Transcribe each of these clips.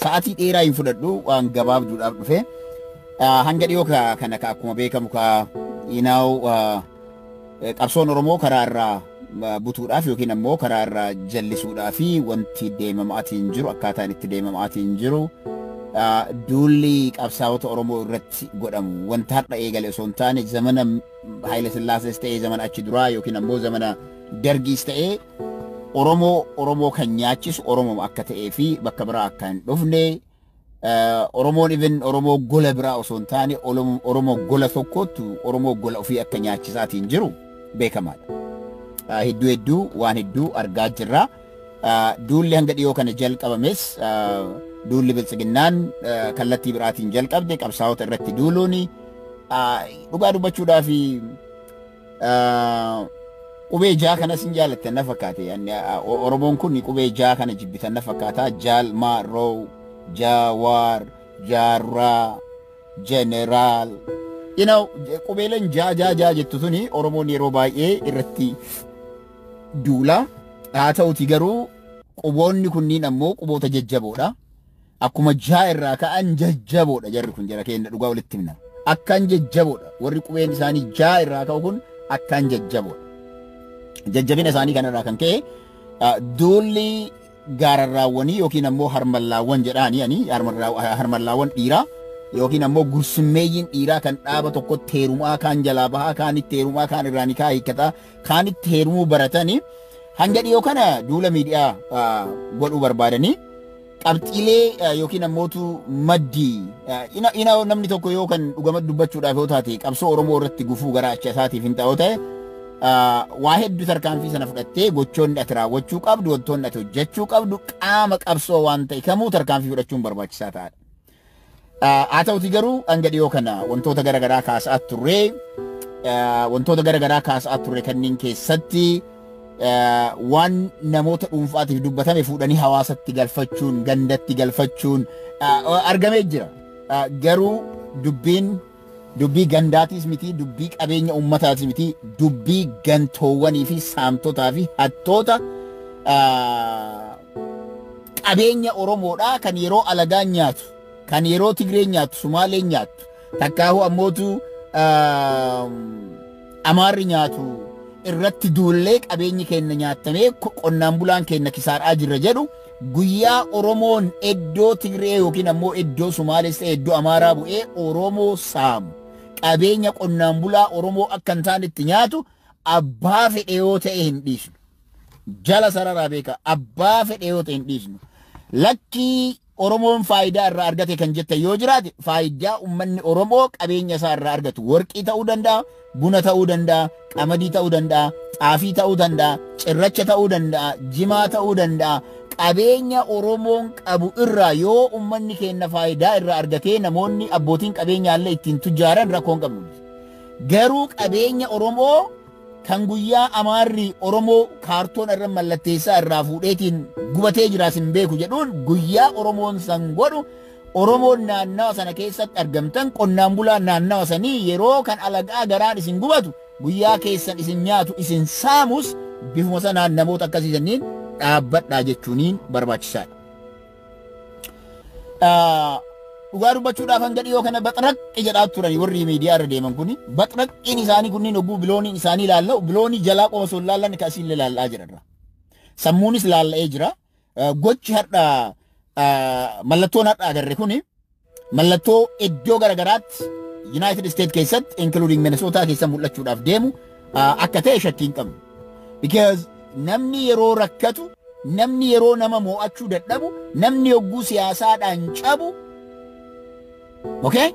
sa'aatii dheeraa hin fudhadhu waan gabaabduudhaaf dhufe hanga dhiyoo kana akkuma beekamu qabsoon Oromoo karaa irraa butuudhaaf yookiin ammoo karaa irraa jallisuudhaaf wanti deemamaatiin jiru akkaataan itti deemamaatiin jiru duulli qabsaa'ota Oromoo irratti godhamu wanta har'a eegale osoo hin taane zamana Haile Sillaasees ta'ee zamana achi duraa yookiin ammoo zamana Dargiis ta'ee Oromoo kan nyaachisu Oromoo akka ta'ee fi bakka biraa akka hin dhufne Oromoon even Oromoo gola biraa osoo hin taane Oromoo gola tokkotu Oromoo gola ofii akka nyaachisaatiin jiru beekamaadha. Hedduu waan hedduu argaa jirra. Duulli hanga dhiyoo kana jalqabames duulli biltsiginnaan kallattii biraatiin jalqabde qabsaa'ota irratti duuluun dhugaa dubbachuudhaaf qubee jaa kanas hin jaalattan na fakkaate. Oromoon kun qubee jaa kana jibbitan na fakkaata. Jaal Maaroo, Jawaar, Jaarraa, Jeneraal. Qubeeleen jaa jettu tuni Oromoon yeroo baay'ee irratti duula. Haa ta'uti garuu quboonni kunniin ammoo quboota jajjaboodha. Akkuma jaa irraa ka'an jajjaboodha jarri kun jara keenya dhugaa walitti himna. Akkaan jajjaboodha. Warri qubeen isaanii jaa irraa ka'u kun akkaan jajjaboodha. Jajjabina isaanii kanarraa kan ka'e duulli gaararraawwanii yookiin ammoo harmallaawwan jedhaanii harmallaawwan dhiiraa yookiin ammoo gursummeeyyiin dhiiraa kan dhaaba tokkotti heerumaa kaan jalaa bahaa kaanitti heerumaa kaan irraanii kaa hiikkataa kaanitti heerumuu baratanii hanga dhiyoo kana duula miidiyaa godhuu barbaadanii qabxiilee yookiin ammootu maddii namni tokko yoo kan dhugama dubbachuudhaaf yoo taate qabsoo Oromoo irratti gufuu garaacha isaatiif hin ta'u ta'e waa hedduu tarkaanfii sana fudhattee gochoonni ati raawwachuu qabdu wantoonni ati hojjechuu qabdu qaama qabsoo waan ta'e kamuu tarkaanfii fudhachuun barbaachisaa ta'adha. Haa ta'uti garuu hanga dhiyoo kana wantoota garaagaraa kaasaa turre kanneen keessatti waan namoota dhuunfaatiif dubbatame fuudhanii hawaasatti galfachuun gandatti galfachuun argamee jira. Garuu dubbii gandaatis miti dubbii qabeenya ummataatis miti dubbii gantoowwanii fi saamtotaa fi hattoota qabeenya Oromoodhaa kan yeroo alagaan nyaatu kan yeroo Tigree nyaatu Sumaalee nyaatu takkaahu ammootu Amaarri nyaatu irratti duullee qabeenyi keenya nyaatamee qonnaan bulaan keenya kisaaraa jirra jedhu guyyaa Oromoon iddoo Tigree yookiin ammoo iddoo Sumaalees ta'e iddoo Amaaraa bu'ee Oromoo saamu qabeenya qonnaan bulaa Oromoo akka hin taanetti nyaatu abbaa fedhe yoo ta'e hin dhiisnu. Jala sararaa beeka abbaa fedhe yoo ta'e hin dhiisnu. Lakkii Oromoon faayidaa irraa argate kan jette yoo jiraate faayidaa ummanni Oromoo qabeenya isaa irraa argatu warqii ta'uu danda'a, buna ta'uu danda'a, qamadii ta'uu danda'a, xaafii ta'uu danda'a, cirracha ta'uu danda'a, jimaa ta'uu danda'a. Qabeenya Oromoon qabu irraa yoo ummanni keenya faayidaa irraa argatee namoonni abbootiin qabeenya illee ittiin tujjaaran rakkoon qabnu. Garuu qabeenya Oromoo kan guyyaa Amaarri Oromoo kaartoon irra mallatteessaa irraa fuudheetiin gubatee jiraas hin beeku jedhuun guyyaa Oromoon san godhu Oromoon naannawa sana keessatti argamtan qonnaan bulaan naannawa sanii yeroo kan alagaa garaan isin gubatu guyyaa keessan isin nyaatu isin saamus bifuma sanaan namoota akkasiisaniin dhaabbadhaa jechuuniin barbaachisaadha. Dhugaa dubbachuudhaaf hanga dhiyoo kana baxraqqi jedhaa turan warri miidiyaa irra deeman kuni baxraqqiin isaanii kunniin ogguu bilooniin isaanii ilaalla biloonii jalaa qofa osoo ilaallan kasiin ilaallaa jiran sammuunis ilaalla'ee jira gochi har'a mallattoon har'a agarre kuni mallattoo iddoo garagaraatti United States keessatti including Minnesota keessa mul'achuudhaaf deemu akka ta'e shakkii hin qabnu. Because namni yeroo rakkatu namni yeroo nama mo'achuu dadhabu namni yogguu siyaasaadhaan cabu okay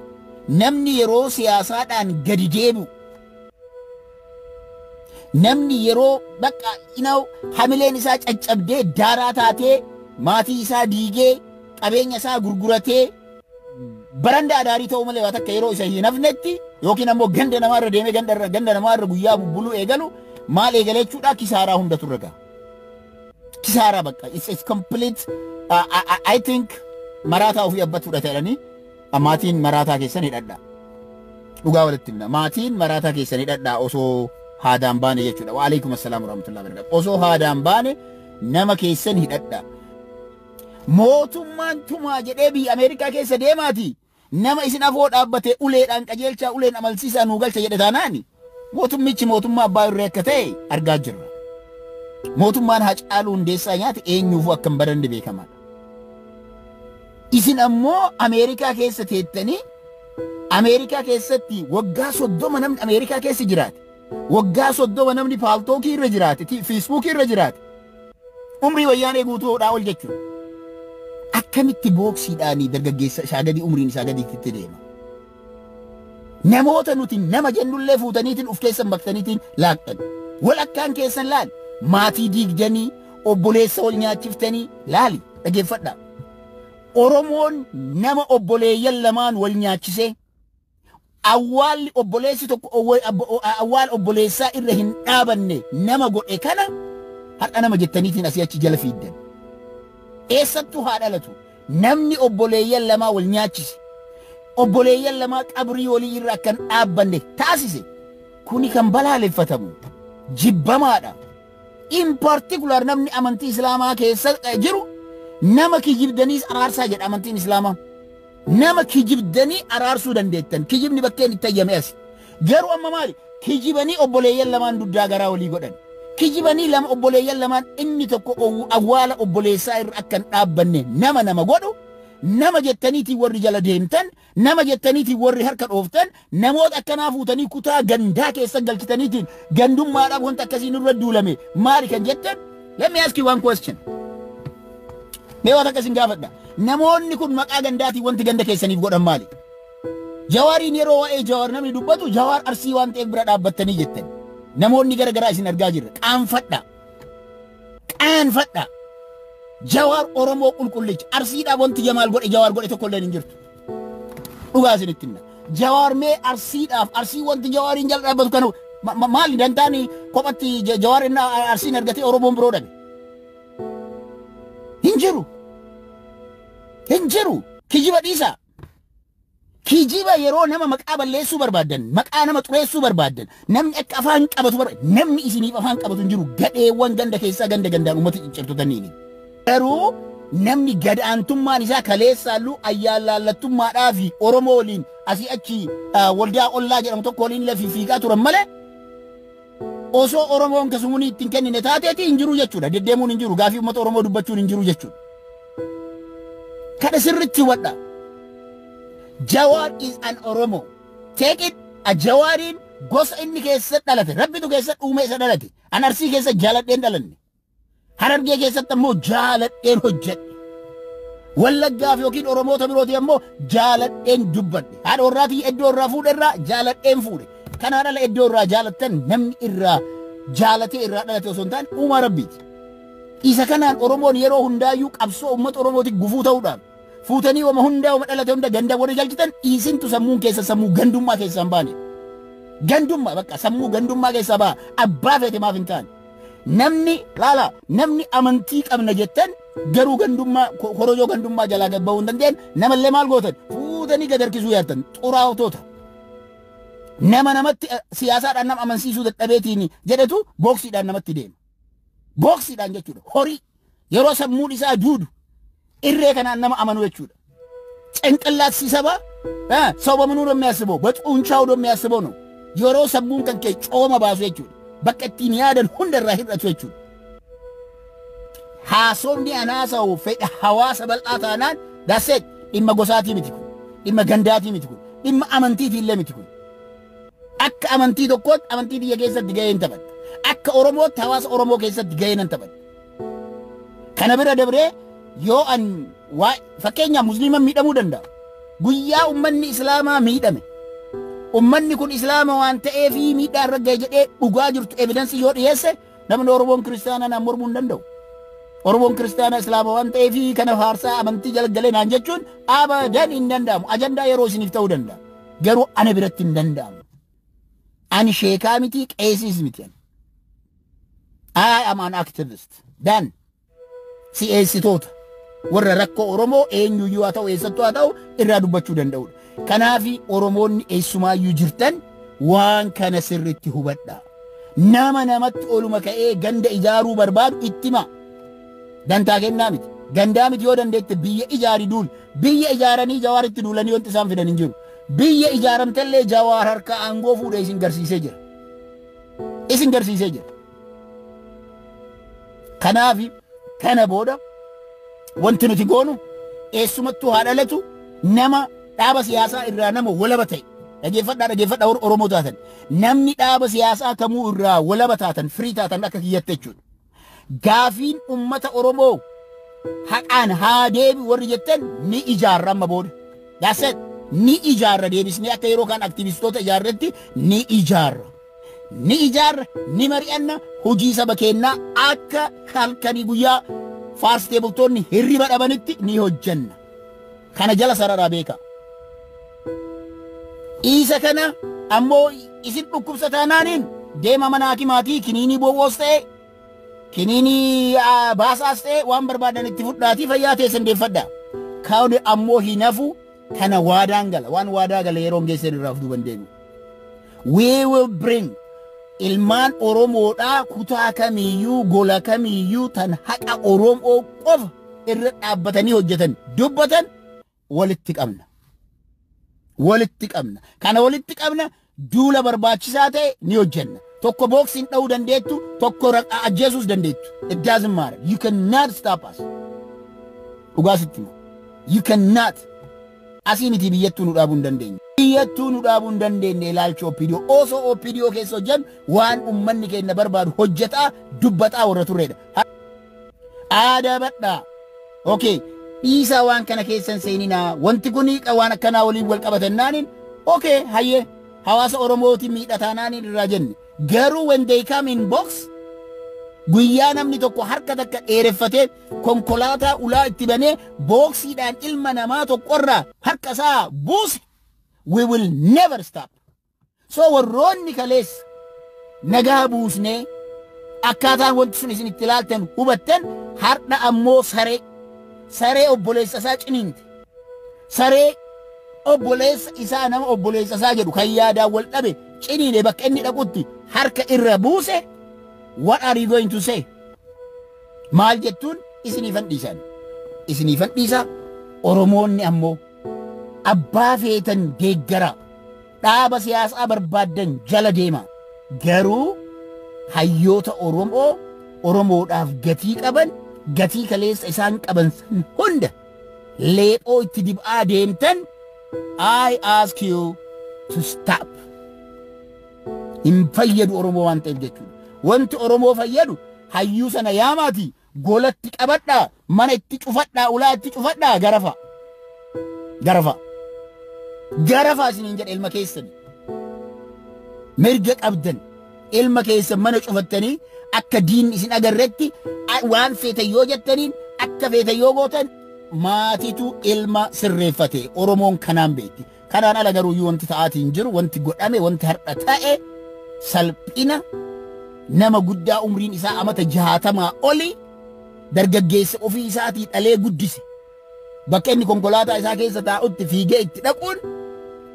namni yeroo siyaasaadhaan gadi deebi'u namni yeroo bakka hamileen isaa caccabdee daaraa taatee maatii isaa diigee qabeenya isaa gurguratee baranda adaarii ta'uu malee waan akka yeroo isa hin hafnetti yookiin ammoo ganda namaarra deemee ganda namaarra guyyaa bubbuluu eegalu maal eegalechuudha kisaaraa hundatu irra ga'a. Kisaaraa bakka it's complete I think maraataa ofii abbatuudha ta'anii maatiin maraataa keessan hidhadhaa. Dhugaa walitti himna maatiin maraataa keessan hidhadhaa osoo haadaan baane jechuudha. Waalaikum assalaam warahmatullahi wabarakatuh. Osoo haadaan baane nama keessan hidhadhaa. mootummaan tumaa jedhee biyya Ameerikaa keessa deemaati nama isin afoo dhaabbatee uleedhaan qajeelchaa uleen amalsiisaa nuu galcha jedhe taanaani mootummichi mootummaa abbaa irree akka ta'e argaa jirra. Mootummaan Haacaaluu Hundeessaa nyaate eenyuufuu akka hin baranne beekamaadha. Isin ammoo Ameerikaa keessa teettanii Ameerikaa keessatti waggaa 30 namni Ameerikaa keessa jiraate. Waggaa 30 namni paaltookii irra jiraate, fiisbuukii irra jiraate. Umrii wayyaanee guutuudhaa ol jechuudha. Akkamitti booksiidhaanii dargaggeessa isaa gadi umriin isaa gadiitti deema. Namoota nuti nama jennullee fuutaniitiin uf keessan baqtaniitiin laaqxan. Walakkaan keessan laali. Maatii diigdanii obboleessa wal nyaachiftanii laali dhageeffadhaa. Oromoon nama obboleeyyan lamaan wal nyaachisee awwaalli obboleessi tokko awwaal obboleessaa irra hin dhaabanne nama godhe kana har'a nama jettaniitiin asii achi jala fiiddan. Eessattuu haa dhalatu namni obboleeyyan lamaa wal nyaachise obboleeyyan lamaa qabrii walii irra akkan dhaabbanne taasise kuni kan balaaleffatamu jibbamaadha. In particular namni amantii Islaamaa keessa jiru nama kijibdaniis araarsaa jedha amantiin Islaamaa. Nama kijibdanii araarsuu dandeettan kijibni bakkeen itti ayyame as. Garuu amma maali kijibanii obboleeyyan lamaan duddaa garaa walii godhan. Kijibanii lama obboleeyyan lamaan inni tokko awwaala obboleessaa irra akkan dhaabbanne nama godhu nama jettaniitiin warri jala deemtan nama jettaniitiin warri harka dhooftan namoota akkanaa fuutanii kutaa gandaa keessa galchitaniitiin gandummaadhaaf wanta akkasiin irra duulame maali kan jettan. Let me ask you one question. Mee waan akkasiin gaafadha. Namoonni kun maqaa gandaatii wanti ganda keessaniif godhan maali? Jawaariin yeroo waa'ee Jawaar namni dubbatu Jawaar Arsii waan ta'eef bira dhaabbattanii jettan. Namoonni garagaraa isin argaa jirra. Qaanfadha. Qaanfadha. Jawaar Oromoo qulqullicha Arsiidhaa wanti Jamaal godhe Jawaar godhe tokko illee hin jirtu. Dhugaa isinitti himna. Jawaar mee Arsiidhaaf Arsii wanti Jawaariin jala dhaabbatu kana maali dantaani kophatti Jawaar inni Arsiin argatee Oromoon biroo dhabe. Hin jiru. Hin jiru. Kijiba dhiisa. Kijiba yeroo nama maqaa balleessuu barbaadan maqaa nama xureessuu barbaadan namni akka afaan qabatu namni isiniif afaan qabatu hin jiru gadheewwan ganda keessaa gandaan uummata ciccirtutaniini. Garuu namni gadaantummaan isaa kaleessaallu ayyaalaallattummaadhaa fi Oromoo waliin asii achi waldaa ollaa jedhamu tokko waliin lafii fiigaa turan malee osoo Oromoon kasumuunii ittiin kennine taateeti hin jiru jechuudha. Deddeemuun hin jiru gaafii uummata Oromoo dubbachuun hin jiru jechuudha. Kana sirriitti hubadhaa. Jawaar is an Oromo. Take it a Jawaarin gosa inni keessa dhalate. Rabbitu keessa uume isa dhalate. An Arsii keessa jaaladheen dhalanne. Harargee keessatti ammoo jaaladheen hojjedhe. Wallaggaaf yookiin Oromoota birooti ammoo jaaladheen dubbadhe. Haadha warraatii iddoo irraa fuudhe irraa jaaladheen fuudhe. Kanaan ala iddoo irraa jaalattan namni irraa jaalatee irraa dhalate osoo hin taane uumaa Rabbiiti. Isa kanaan Oromoon yeroo hundaayyuu qabsoo uummata Oromootiif gufuu ta'uudhaan fuutanii wama hundaa wama dhalate hunda ganda warri galchitan isintu sammuun keessa sammuu gandummaa keessaa hin baane. Gandummaa bakka sammuu gandummaa keessaa baa abbaa feete maaf hin taane. Namni amantii qabna jettan garuu gandummaa korojoo gandummaa jalaa gabba'uu hin dandeenye namallee maal gootan fuutanii gad harkisuu yaattan xuraa'otoota. Nama namatti siyaasaadhaan nama amansiisuu dadhabeetiin jedhetu booksiidhaan namatti deema. Booksiidhaan jechuudha horii yeroo sammuun isaa duudu irree kanaan nama amanu jechuudha. ጭንቅላት ሲሰባ ሰው በምኑ ነው የሚያስበው? በጡንቻው ነው የሚያስበው ነው። yeroo sammuun kan kee cooma baasu jechuudha. Bakka ittiin yaadan hundarraa hir'atu jechuudha. Haasofni anaasa'u fedha hawaasa bal'aa taanaan daseet dhimma gosaatii miti kun dhimma gandaatii miti kun dhimma amantiitii illee miti kun. Akka amantii tokkootti amantii biyya keessatti gahee hin taphatu. Akka Oromootti hawaasa Oromoo keessatti gahee nan taphatu. Kana bira dabree yoo an fakkeenyaaf musliima miidhamuu danda'a. Guyyaa ummanni Islaamaa miidhame. Ummanni kun Islaama waan ta'eef miidhaa irra ga'e jedhee dhugaa jirtu evidensii yoo dhiyeesse namni Oromoon kiristaanaa naan mormuu hin danda'u. Oromoon kiristaanaa Islaama waan ta'eef kana faarsaa amantii jala galee naan jechuun abadan hin danda'amu. Ajandaa yeroo isiniif ta'uu danda'a. Garuu ana biratti hin danda'amu. Ani sheekaa miti qeesiis miti. I am an activist. Dan si'eessitoota warra rakkoo Oromoo eenyuyyuu haa ta'u eessattuu haa ta'u irraa dubbachuu danda'udha. Kanaafi Oromoonni eessumaayyuu jirtan waan kana sirriitti hubadhaa. Nama namatti oluma ka'ee ganda ijaaruu barbaadu itti hima. Dantaa kennaa miti. Dandaamiti yoo dandeette biyya ijaari duul. Biyya ijaaranii Jawaaritti duulanii wanti isaan fidan hin jiru. Biyya ijaaramtellee Jawaar harka aangoo fuudhee isin garsiisee jira. Isin garsiisee jira. Kanaafi kana booda wanti nuti goonu eessumattuu haa dhalatu nama dhaaba siyaasaa irraa nama walaba ta'e. Dhageeffadhaa Oromoo taatan. Namni dhaaba siyaasaa kamuu irraa walaba taatan firii taatan akka kiyyatte jechuudha. Gaafiin ummata Oromoo haqaan haa deebi warri jettan ni ijaarra amma booda. That's it. Ni ijaarra deebisnee akka yeroo kaan aktivistoota ijaarretti ni ijaarra. Ni ijaarra ni mari'anna hojii saba keenyaa akka halkanii guyyaa faarsitee bultoonni hirriba dhabanitti ni hojjanna. Kana jala sararaa beeka. Isa kana ammoo isin dhukkubsataanaaniin deema mana hakimaatii kiniinii bowwoos ta'e kiniinii baasaas ta'e waan barbaadan itti fudhaatii fayyaa teessan deeffadhaa. Kaawde ammoo hin hafu kana waadaan gala waan waadaa gala yeroo geessan irraa fuduu bandeemu. We will bring ilmaan Oromoodhaa kutaa kamiyyuu gola kamiyyuu tan haqa Oromoo qofa irra dhaabbatanii hojjetan dubbatan walitti qabna. Walitti qabna. Kana walitti qabna duula barbaachisaa ta'e ni hojjenna. Tokko boksiin dha'uu dandeettu, tokko ajjeesuus dandeettu. It doesn't matter. You cannot stop us. Dhugaa sitti hima. You cannot. Asii miti biyyattuu nu dhaabuu hin dandeenye. Biyyattuu nu dhaabuu hin dandeenye ilaalcha OPDO. Osoo OPDO keessa hojjan waan ummanni keenya barbaadu hojjetaa dubbataa warra turreedha. Aadaa badhaa. Okay. Isa waan kana keessan seeninaa wanti kuni waan akkanaa waliin wal qabatannaaniin okay hayyee hawaasa Oromooti miidhataanaaniin irraa jenne garuu when they come in box guyyaa namni tokko harka takka dheereffatee konkolaataa ulaa itti banee booksiidhaan ilma namaa tokkorraa harka isaa buuse we will never stop. So warroonni kaleessa nagaa buusnee akkaataan wanti sun isin itti ilaaltan hubattan har'a ammoo saree obboleessa isaa ciniinti. Saree obboleessa isaa nama obboleessa isaa jedhu kan yaadaan wal dhabe ciniine bakka inni dhaqutti harka irra buuse. What are you going to say? Maal jettuun isiniifan dhiisan. Isiniifan dhiisa Oromoonni ammoo abbaa feetan deeggara dhaaba siyaasaa barbaaddan jala deema. Garuu hayyoota Oromoodhaaf gatii qaban gatii kaleessa isaan qaban san hunda leephoo itti dib'aa deemtan I ask you to stop. Hin fayyadu Oromoo waan ta'eef jechuudha. Wanti Oromoo fayyadu hayyuu sana yaamaati golatti qabadhaa mana itti cufadhaa ulaa itti cufadhaa garafa. Garafa isiniin jedha ilma keessan. Mirga qabdan ilma keessan mana cufattanii akka diin isin agarretti waan feetan yoo jettaniin akka feetan yoo gootan maatitu ilma sirreeffate Oromoon kanaan beekti. Kanaan ala garuu wanti ta'aatiin jiru wanti godhame wanti har'a ta'e salphina nama guddaa umriin isaa amata 60 oli dargaggeessa ofii isaatii dhalee guddise. Bakka inni konkolaataa isaa keessa taa'utti fiigee itti dhaquun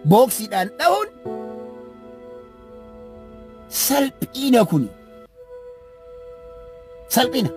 booksiidhaan dha'uun salphina kuni. Salphina.